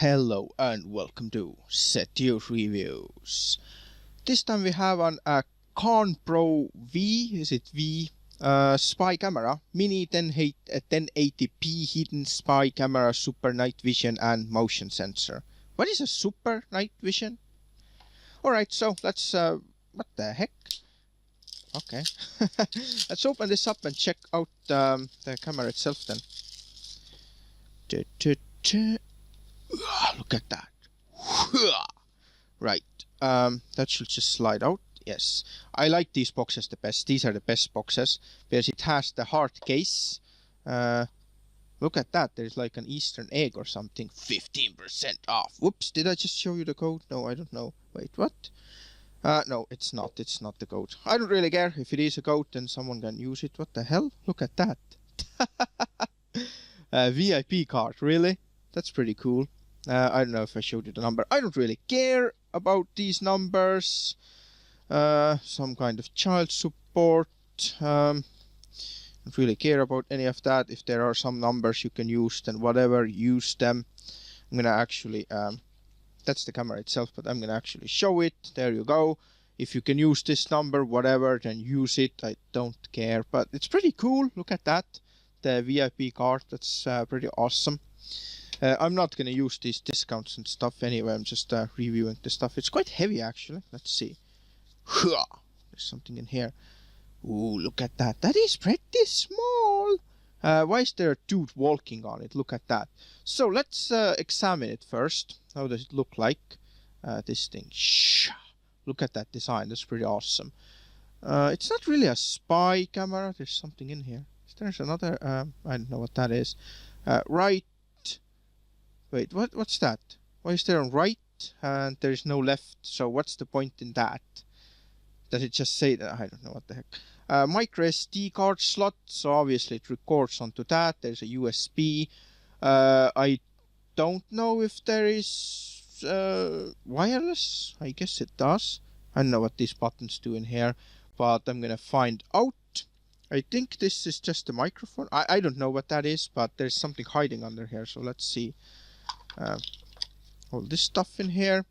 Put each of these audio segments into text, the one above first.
Hello and welcome to Sethioz Reviews. This time we have a ConBroV, is it V, spy camera, mini 1080p hidden spy camera, super night vision and motion sensor. What is a super night vision? Alright, so let's, what the heck? Okay, let's open this up and check out the camera itself then. Look at that. Right, that should just slide out. Yes, I like these boxes the best. These are the best boxes because it has the hard case. Look at that, there's like an Eastern egg or something. 15% off. Whoops, did I just show you the code? No, I don't know. Wait, what? No, it's not the code. I don't really care. If it is a code, then someone can use it. What the hell? Look at that. VIP card, really? That's pretty cool. I don't know if I showed you the number. I don't really care about these numbers. Some kind of child support. Don't really care about any of that. If there are some numbers you can use, then whatever, use them. I'm gonna actually, that's the camera itself, but I'm gonna actually show it. There you go. If you can use this number, whatever, then use it. I don't care, but it's pretty cool. Look at that. The VIP card, that's pretty awesome. I'm not going to use these discounts and stuff anyway. I'm just reviewing the stuff. It's quite heavy actually. Let's see. There's something in here. Ooh, look at that. That is pretty small. Why is there a dude walking on it? Look at that. So let's examine it first. How does it look like? This thing. Look at that design. That's pretty awesome. It's not really a spy camera. There's something in here. There's another. I don't know what that is. Right. Wait, what's that? Why is there a right and there's no left? So what's the point in that? Does it just say that? I don't know what the heck. Micro SD card slot, so obviously it records onto that. There's a USB. I don't know if there is wireless. I guess it does. I don't know what these buttons do in here, but I'm gonna find out. I think this is just a microphone. I don't know what that is, but there's something hiding under here, so let's see. All this stuff in here.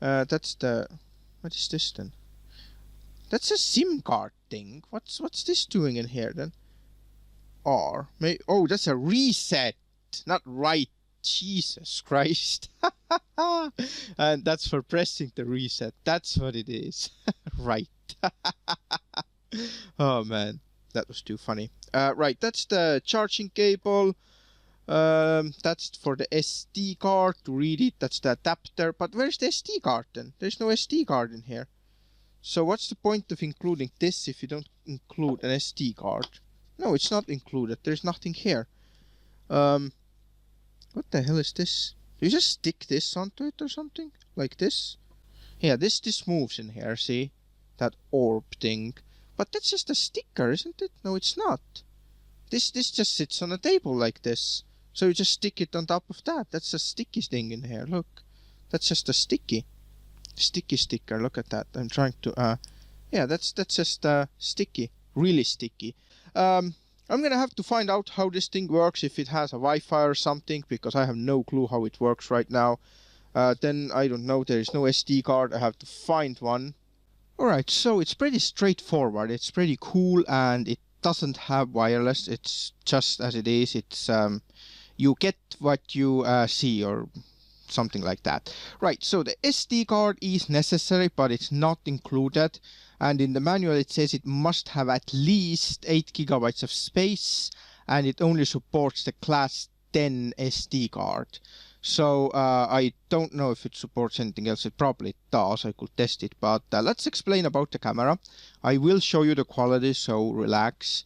That's the... What is this then? That's a SIM card thing. What's this doing in here then? Oh, that's a reset. Not right. Jesus Christ. And that's for pressing the reset. That's what it is. Right. Oh man, that was too funny. Right, that's the charging cable. That's for the SD card to read it. That's the adapter. But where's the SD card then? There's no SD card in here. So what's the point of including this if you don't include an SD card? No, it's not included. There's nothing here. What the hell is this? Do you just stick this onto it or something? Like this? Yeah, this moves in here, see? That orb thing. But that's just a sticker, isn't it? No, it's not. This just sits on a table like this. So you just stick it on top of that. That's a sticky thing in here. Look. That's just a sticky sticker. Look at that. I'm trying to yeah, that's just sticky. Really sticky. I'm gonna have to find out how this thing works, if it has a Wi-Fi or something, because I have no clue how it works right now. Then I don't know, there is no SD card. I have to find one. Alright, so it's pretty straightforward. It's pretty cool and it doesn't have wireless. It's just as it is. It's you get what you see or something like that. Right, so the SD card is necessary, but it's not included. And in the manual it says it must have at least 8 GB of space and it only supports the class 10 SD card. So I don't know if it supports anything else. It probably does. I could test it, but let's explain about the camera. I will show you the quality, so relax.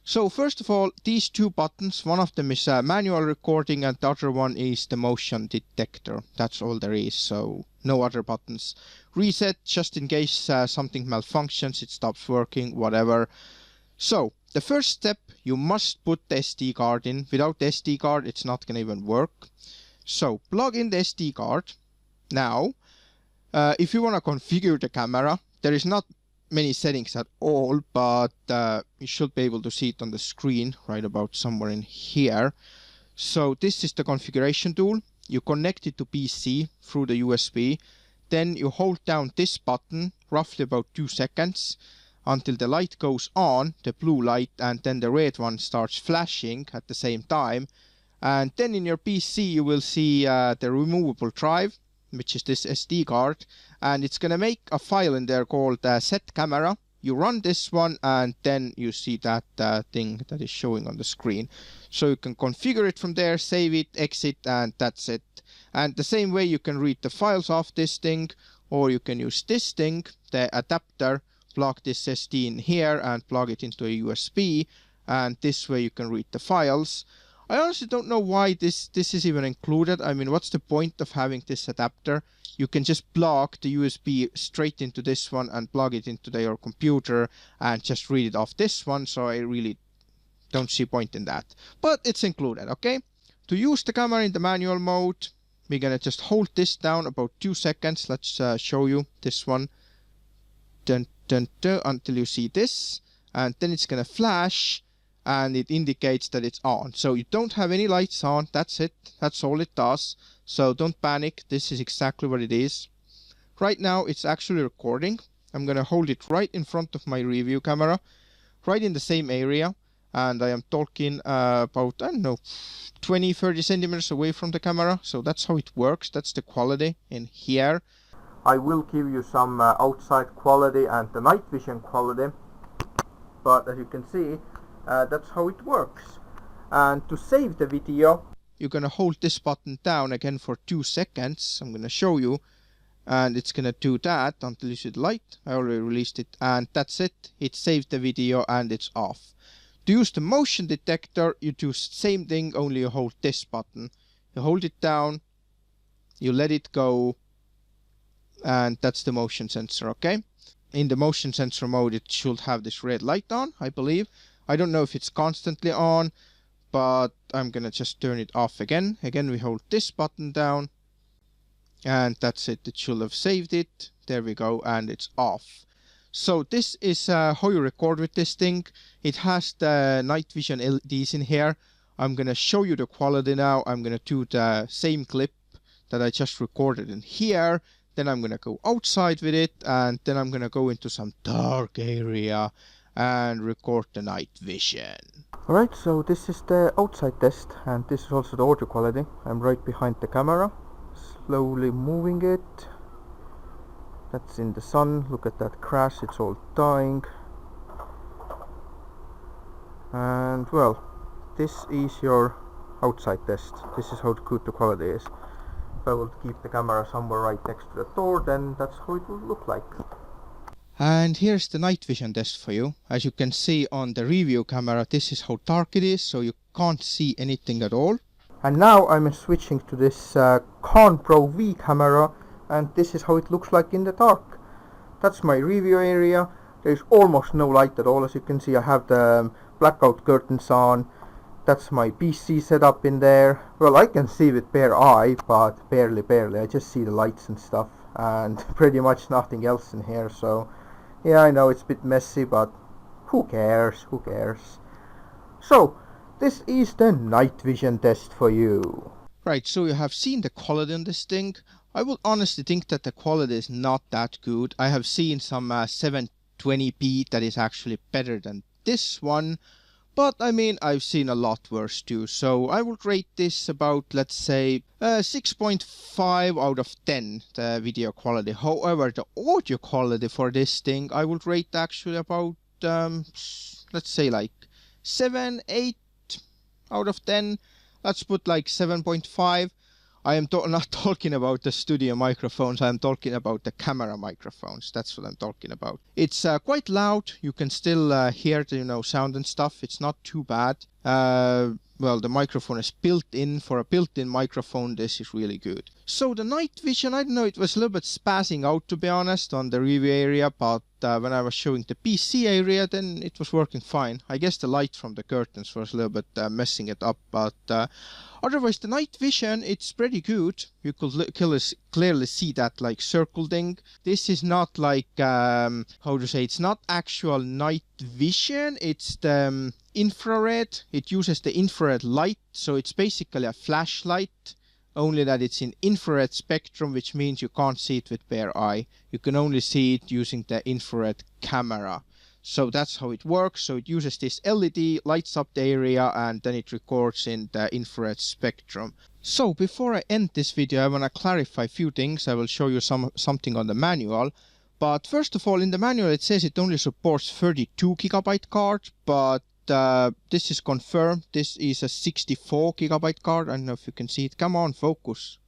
So first of all, these two buttons, one of them is manual recording and the other one is the motion detector. That's all there is, so no other buttons. Reset, just in case something malfunctions, it stops working, whatever. So the first step, you must put the SD card in. Without the SD card, it's not gonna even work. So plug in the SD card. Now, if you want to configure the camera, there is not many settings at all, but you should be able to see it on the screen right about somewhere in here. So this is the configuration tool. you connect it to PC through the USB, then you hold down this button roughly about 2 seconds until the light goes on, the blue light, and then the red one starts flashing at the same time. And then in your PC you will see the removable drive, which is this SD card, and it's gonna make a file in there called set camera. You run this one and then you see that thing that is showing on the screen. So you can configure it from there, save it, exit, and that's it. And the same way you can read the files off this thing, or you can use this thing, the adapter, plug this SD in here and plug it into a USB, and this way you can read the files. I honestly don't know why this is even included. I mean, what's the point of having this adapter? You can just plug the USB straight into this one and plug it into your computer and just read it off this one, so I really don't see point in that. But it's included, okay? To use the camera in the manual mode, we're gonna just hold this down about 2 seconds. Let's show you this one. Dun, dun, dun, until you see this, and then it's gonna flash and it indicates that it's on. So you don't have any lights on, that's it, that's all it does. So don't panic, this is exactly what it is. Right now it's actually recording. I'm gonna hold it right in front of my review camera, right in the same area, and I am talking about, I don't know, 20-30 centimeters away from the camera. So that's how it works, that's the quality in here. I will give you some outside quality and the night vision quality, but as you can see, that's how it works. And to save the video, you're gonna hold this button down again for 2 seconds. I'm gonna show you, and it's gonna do that until you see the light. I already released it, and that's it. It saved the video and it's off. To use the motion detector, you do same thing, only you hold this button. You hold it down, you let it go, and that's the motion sensor, okay? In the motion sensor mode, it should have this red light on, I believe. I don't know if it's constantly on, but I'm gonna just turn it off again. Again, we hold this button down, and that's it. It should have saved it. There we go, and it's off. So this is how you record with this thing. It has the night vision LEDs in here. I'm gonna show you the quality now. I'm gonna do the same clip that I just recorded in here. Then I'm gonna go outside with it, and then I'm gonna go into some dark area and record the night vision. Alright, so this is the outside test, and this is also the audio quality. I'm right behind the camera, slowly moving it. That's in the sun, look at that crash, it's all dying. And well, this is your outside test. This is how good the quality is. If I will keep the camera somewhere right next to the door, then that's how it will look like. And here's the night vision test for you. As you can see on the review camera, this is how dark it is, so you can't see anything at all. And now I'm switching to this ConBroV camera, and this is how it looks like in the dark. That's my review area. There's almost no light at all. As you can see, I have the blackout curtains on. That's my PC setup in there. Well, I can see with bare eye, but barely. I just see the lights and stuff, and pretty much nothing else in here. So yeah, I know it's a bit messy, but who cares? So this is the night vision test for you. Right, so you have seen the quality on this thing. I would honestly think that the quality is not that good. I have seen some 720p that is actually better than this one. But I mean, I've seen a lot worse too, so I would rate this about, let's say, 6.5 out of 10, the video quality. However, the audio quality for this thing, I would rate actually about, let's say like 7, 8 out of 10. Let's put like 7.5. I am not talking about the studio microphones, I'm talking about the camera microphones. That's what I'm talking about. It's quite loud. You can still hear the sound and stuff. It's not too bad. Well, the microphone is built in. For a built-in microphone, this is really good. So the night vision, I don't know, it was a little bit spazzing out, to be honest, on the review area, but when I was showing the PC area, then it was working fine. I guess the light from the curtains was a little bit messing it up, but otherwise the night vision, it's pretty good. You could clearly see that like circle thing. This is not like, how to say, it's not actual night vision, it's the infrared. It uses the infrared light, so it's basically a flashlight. only that it's in infrared spectrum, which means you can't see it with bare eye. You can only see it using the infrared camera. So that's how it works. So it uses this LED, lights up the area, and then it records in the infrared spectrum. So before I end this video, I want to clarify a few things. I will show you something on the manual. But first of all, in the manual it says it only supports 32 gigabyte card, but this is confirmed. This is a 64 gigabyte card. I don't know if you can see it. Come on, focus.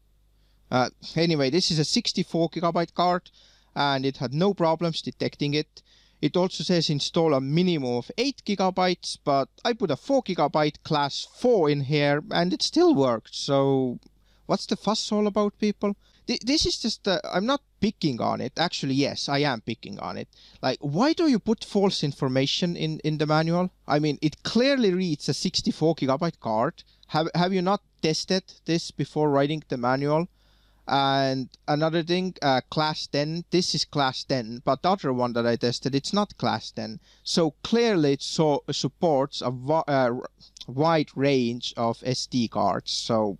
Anyway, this is a 64 gigabyte card, and it had no problems detecting it. It also says install a minimum of 8 gigabytes, but I put a 4 gigabyte class 4 in here and it still worked. So what's the fuss all about, people? This is just, I'm not picking on it. Actually, yes, I am picking on it. Like, why do you put false information in the manual? I mean, it clearly reads a 64 gigabyte card. Have you not tested this before writing the manual? And another thing, class 10, this is class 10, but the other one that I tested, it's not class 10. So clearly it supports a wide range of SD cards. So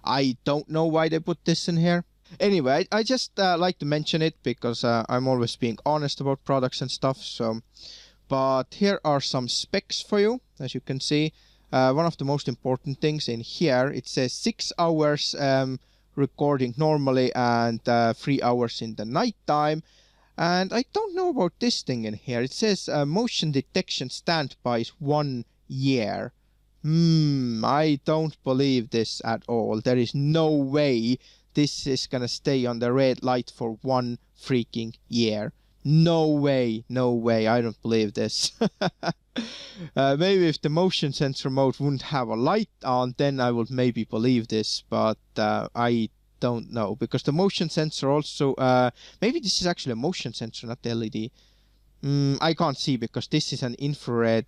I don't know why they put this in here. Anyway, I just like to mention it because I'm always being honest about products and stuff. So, but here are some specs for you. As you can see, one of the most important things in here, it says 6 hours recording normally and 3 hours in the night time. And I don't know about this thing in here. It says motion detection standby is 1 year. I don't believe this at all. There is no way this is gonna stay on the red light for 1 freaking year. No way, no way. I don't believe this. Maybe if the motion sensor mode wouldn't have a light on, then I would maybe believe this, but I don't know, because the motion sensor also, maybe this is actually a motion sensor, not the LED. I can't see because this is an infrared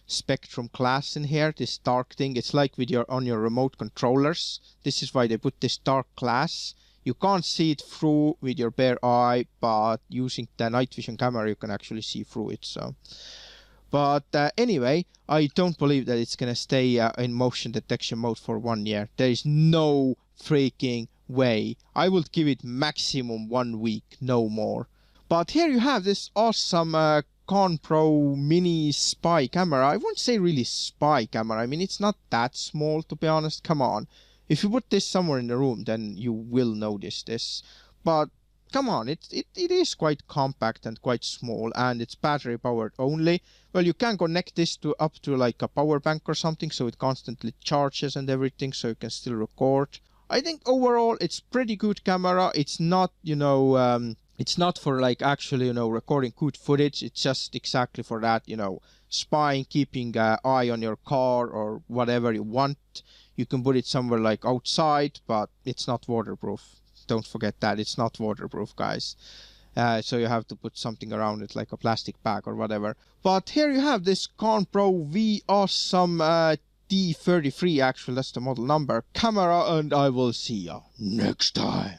spectrum class in here, this dark thing. It's like with on your remote controllers. This is why they put this dark class. You can't see it through with your bare eye, but using the night vision camera you can actually see through it. So, but anyway, I don't believe that it's gonna stay in motion detection mode for 1 year. There is no freaking way. I would give it maximum 1 week, no more. But here you have this awesome ConBroV mini spy camera. I won't say really spy camera. I mean, it's not that small, to be honest. Come on. If you put this somewhere in the room, then you will notice this. But come on, it is quite compact and quite small, and it's battery powered only. Well, you can connect this to up to like a power bank or something, so it constantly charges and everything, so you can still record. I think overall it's pretty good camera. It's not, you know, it's not for like actually, you know, recording good footage. It's just exactly for that, you know, spying, keeping an eye on your car or whatever you want. You can put it somewhere like outside, but it's not waterproof. Don't forget that it's not waterproof, guys. So you have to put something around it, like a plastic bag or whatever. But here you have this ConBroV awesome T33, actually that's the model number, camera, and I will see you next time.